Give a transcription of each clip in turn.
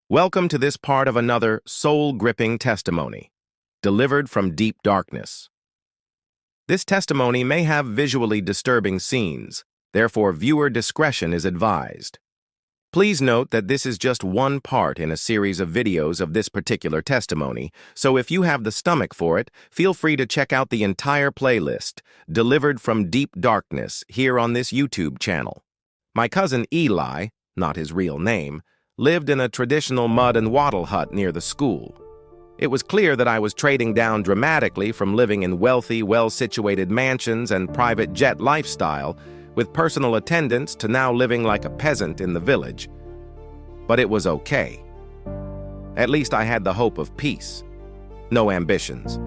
Welcome to this part of another soul-gripping testimony, delivered from deep darkness. This testimony may have visually disturbing scenes, therefore viewer discretion is advised. Please note that this is just one part in a series of videos of this particular testimony, so if you have the stomach for it, feel free to check out the entire playlist, Delivered from Deep Darkness, here on this YouTube channel. My cousin Eli, not his real name, lived in a traditional mud and wattle hut near the school. It was clear that I was trading down dramatically from living in wealthy, well-situated mansions and private jet lifestyle with personal attendants to now living like a peasant in the village. But it was okay. At least I had the hope of peace. No ambitions,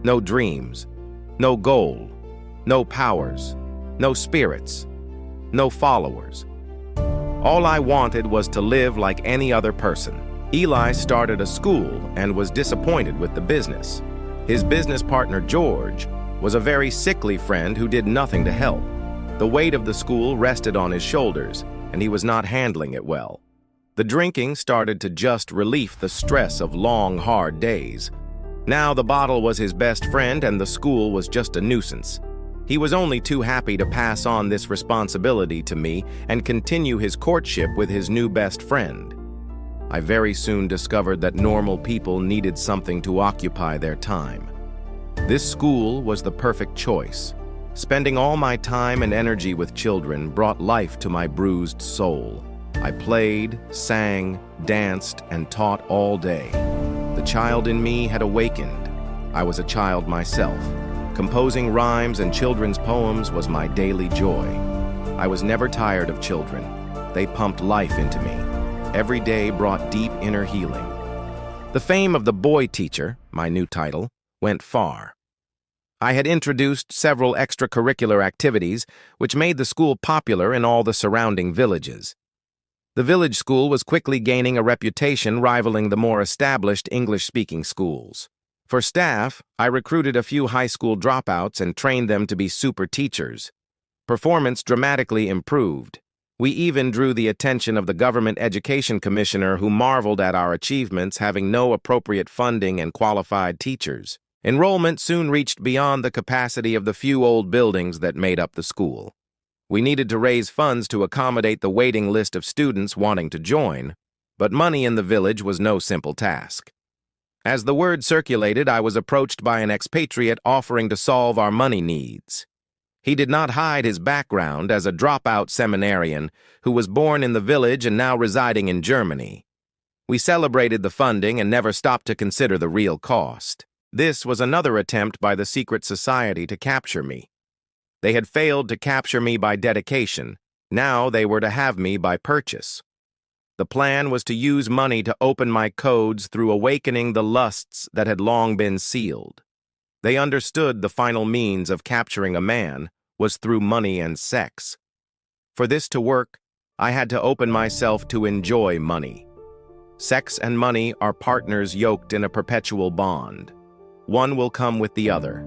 no dreams, no goal, no powers, no spirits, no followers. All I wanted was to live like any other person. Eli started a school and was disappointed with the business. His business partner, George, was a very sickly friend who did nothing to help. The weight of the school rested on his shoulders, and he was not handling it well. The drinking started to just relieve the stress of long, hard days. Now the bottle was his best friend and the school was just a nuisance. He was only too happy to pass on this responsibility to me and continue his courtship with his new best friend. I very soon discovered that normal people needed something to occupy their time. This school was the perfect choice. Spending all my time and energy with children brought life to my bruised soul. I played, sang, danced, and taught all day. The child in me had awakened. I was a child myself. Composing rhymes and children's poems was my daily joy. I was never tired of children. They pumped life into me. Every day brought deep inner healing. The fame of the boy teacher, my new title, went far. I had introduced several extracurricular activities which made the school popular in all the surrounding villages. The village school was quickly gaining a reputation rivaling the more established English-speaking schools. For staff, I recruited a few high school dropouts and trained them to be super teachers. Performance dramatically improved. We even drew the attention of the government education commissioner, who marveled at our achievements, having no appropriate funding and qualified teachers. Enrollment soon reached beyond the capacity of the few old buildings that made up the school. We needed to raise funds to accommodate the waiting list of students wanting to join, but money in the village was no simple task. As the word circulated, I was approached by an expatriate offering to solve our money needs. He did not hide his background as a dropout seminarian who was born in the village and now residing in Germany. We celebrated the funding and never stopped to consider the real cost. This was another attempt by the secret society to capture me. They had failed to capture me by dedication. Now they were to have me by purchase. The plan was to use money to open my codes through awakening the lusts that had long been sealed. They understood the final means of capturing a man was through money and sex. For this to work, I had to open myself to enjoy money. Sex and money are partners yoked in a perpetual bond. One will come with the other.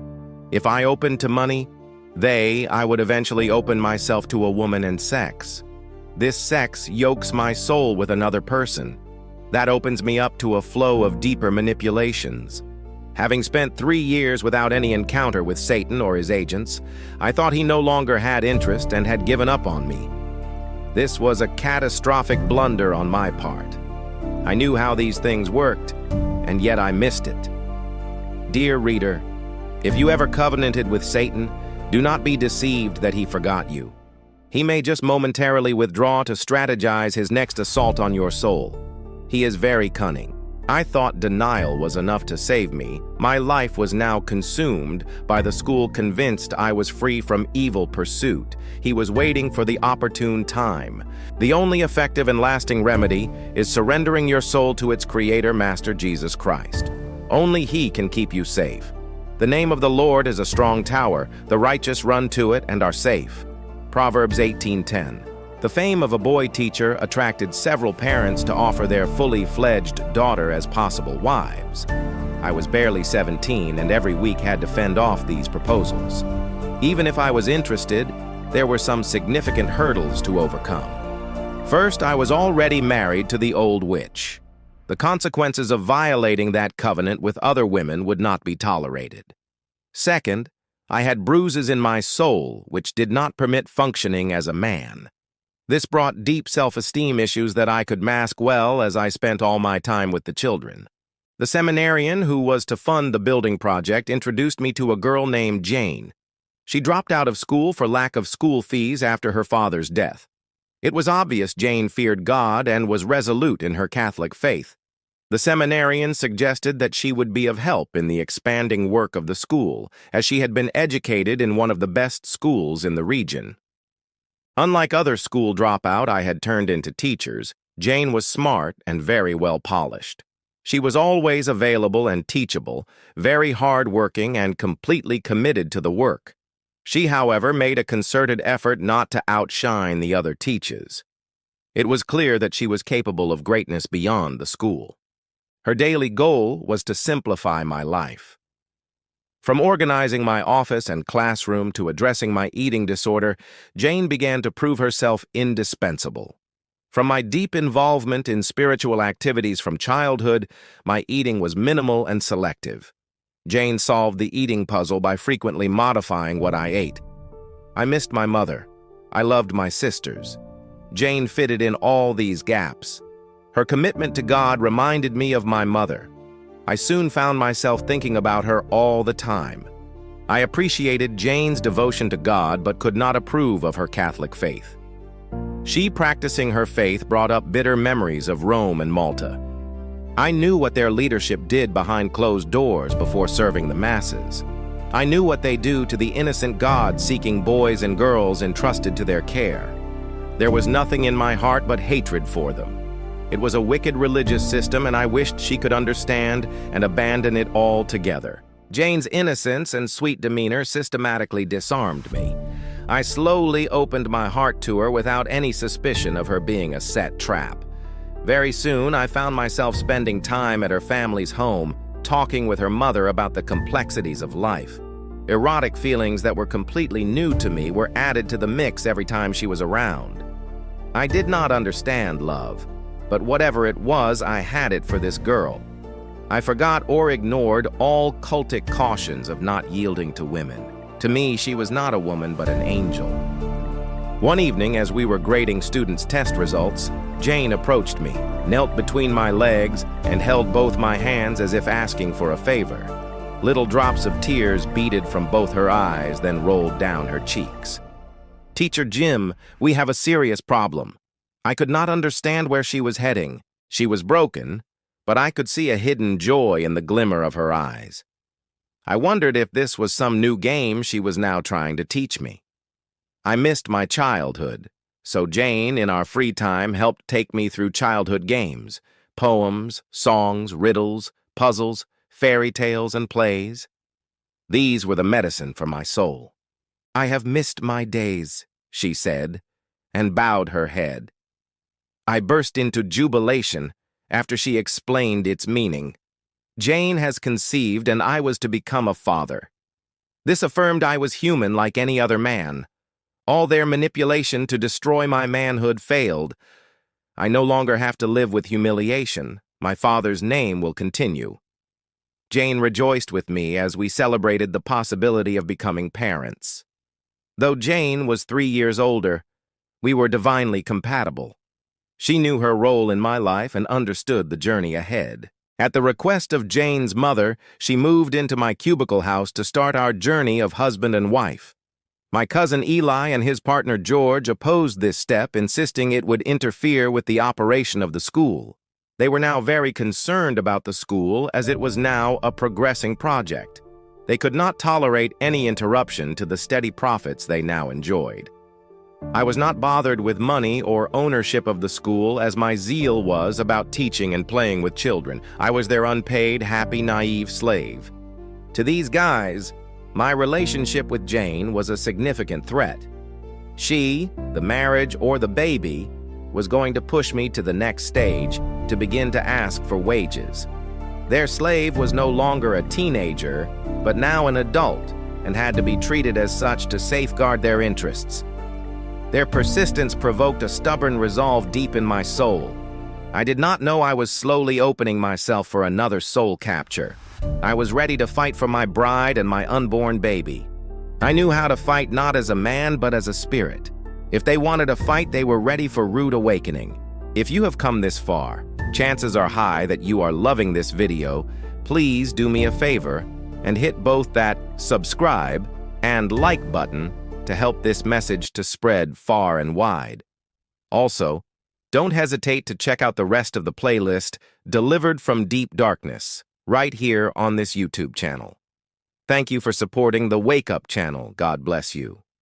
If I opened to money, I would eventually open myself to a woman and sex. This sex yokes my soul with another person. That opens me up to a flow of deeper manipulations. Having spent 3 years without any encounter with Satan or his agents, I thought he no longer had interest and had given up on me. This was a catastrophic blunder on my part. I knew how these things worked, and yet I missed it. Dear reader, if you ever covenanted with Satan, do not be deceived that he forgot you. He may just momentarily withdraw to strategize his next assault on your soul. He is very cunning. I thought denial was enough to save me. My life was now consumed by the school, convinced I was free from evil pursuit. He was waiting for the opportune time. The only effective and lasting remedy is surrendering your soul to its creator, Master Jesus Christ. Only he can keep you safe. The name of the Lord is a strong tower. The righteous run to it and are safe. Proverbs 18:10. The fame of a boy teacher attracted several parents to offer their fully fledged daughter as possible wives. I was barely 17 and every week had to fend off these proposals. Even if I was interested, there were some significant hurdles to overcome. First, I was already married to the old witch. The consequences of violating that covenant with other women would not be tolerated. Second, I had bruises in my soul which did not permit functioning as a man. This brought deep self-esteem issues that I could mask well as I spent all my time with the children. The seminarian who was to fund the building project introduced me to a girl named Jane. She dropped out of school for lack of school fees after her father's death. It was obvious Jane feared God and was resolute in her Catholic faith. The seminarian suggested that she would be of help in the expanding work of the school, as she had been educated in one of the best schools in the region. Unlike other school dropout I had turned into teachers, Jane was smart and very well polished. She was always available and teachable, very hard-working and completely committed to the work. She, however, made a concerted effort not to outshine the other teachers. It was clear that she was capable of greatness beyond the school. Her daily goal was to simplify my life. From organizing my office and classroom to addressing my eating disorder, Jane began to prove herself indispensable. From my deep involvement in spiritual activities from childhood, my eating was minimal and selective. Jane solved the eating puzzle by frequently modifying what I ate. I missed my mother. I loved my sisters. Jane fitted in all these gaps. Her commitment to God reminded me of my mother. I soon found myself thinking about her all the time. I appreciated Jane's devotion to God but could not approve of her Catholic faith. She practicing her faith brought up bitter memories of Rome and Malta. I knew what their leadership did behind closed doors before serving the masses. I knew what they do to the innocent God-seeking boys and girls entrusted to their care. There was nothing in my heart but hatred for them. It was a wicked religious system, and I wished she could understand and abandon it altogether. Jane's innocence and sweet demeanor systematically disarmed me. I slowly opened my heart to her without any suspicion of her being a set trap. Very soon, I found myself spending time at her family's home, talking with her mother about the complexities of life. Erotic feelings that were completely new to me were added to the mix every time she was around. I did not understand love, but whatever it was, I had it for this girl. I forgot or ignored all cultic cautions of not yielding to women. To me, she was not a woman but an angel. One evening, as we were grading students' test results, Jane approached me, knelt between my legs, and held both my hands as if asking for a favor. Little drops of tears beaded from both her eyes, then rolled down her cheeks. "Teacher Jim, we have a serious problem." I could not understand where she was heading. She was broken, but I could see a hidden joy in the glimmer of her eyes. I wondered if this was some new game she was now trying to teach me. I missed my childhood, so Jane, in our free time, helped take me through childhood games, poems, songs, riddles, puzzles, fairy tales, and plays. These were the medicine for my soul. "I have missed my days," she said, and bowed her head. I burst into jubilation after she explained its meaning. Jane has conceived, and I was to become a father. This affirmed I was human like any other man. All their manipulation to destroy my manhood failed. I no longer have to live with humiliation. My father's name will continue. Jane rejoiced with me as we celebrated the possibility of becoming parents. Though Jane was 3 years older, we were divinely compatible. She knew her role in my life and understood the journey ahead. At the request of Jane's mother, she moved into my cubicle house to start our journey of husband and wife. My cousin Eli and his partner George opposed this step, insisting it would interfere with the operation of the school. They were now very concerned about the school, as it was now a progressing project. They could not tolerate any interruption to the steady profits they now enjoyed. I was not bothered with money or ownership of the school as my zeal was about teaching and playing with children. I was their unpaid, happy, naive slave. To these guys, my relationship with Jane was a significant threat. She, the marriage, or the baby was going to push me to the next stage to begin to ask for wages. Their slave was no longer a teenager, but now an adult, and had to be treated as such to safeguard their interests. Their persistence provoked a stubborn resolve deep in my soul. I did not know I was slowly opening myself for another soul capture. I was ready to fight for my bride and my unborn baby. I knew how to fight not as a man but as a spirit. If they wanted to fight, they were ready for rude awakening. If you have come this far, chances are high that you are loving this video. Please do me a favor and hit both that subscribe and like button to help this message to spread far and wide. Also, don't hesitate to check out the rest of the playlist Delivered from Deep Darkness right here on this YouTube channel. Thank you for supporting the Wake Up channel. God bless you.